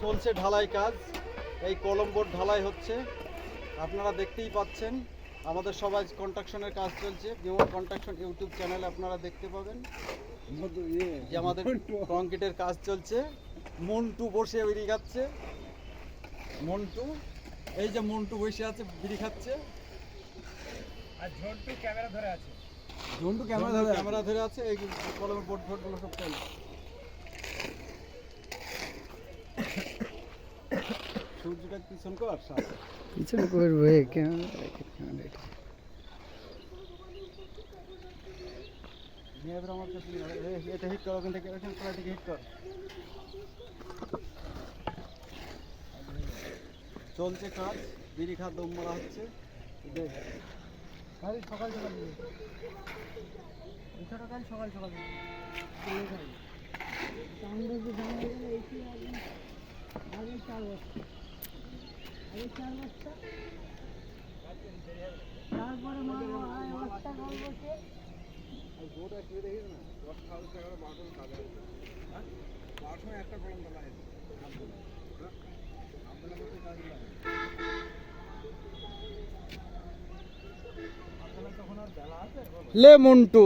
চলছে ঢালাই কাজ। এই কলম বোর্ড ঢালাই হচ্ছে, আপনারা দেখতেই পাচ্ছেন। আমাদের সবাই কনস্ট্রাকশনের কাজ চলছে। বিমল কনস্ট্রাকশন ইউটিউব চ্যানেলে আপনারা দেখতে পাবেন যে আমাদের কংক্রিটের কাজ চলছে। মন্টু বসে বিড়ি খাচ্ছে। মন্টু, এই যে মন্টু বসে আছে, বিড়ি খাচ্ছে। আর ঝন্টু ক্যামেরা ধরে আছে। ঝন্টু ক্যামেরা ধরে আছে। এই কলমের বোর্ড ফোর্ডগুলো সব চলছে। সূর্যটা পিছন কর, পিছনে করবে ক্যামেরা। আমার কাছে এটা হিট কর, ওখান থেকে হিট কর। চলছে কাজ, বিড়ি খা দম মারা হচ্ছে। সকাল সকাল সকাল সকাল তারপরে লে মন্টু।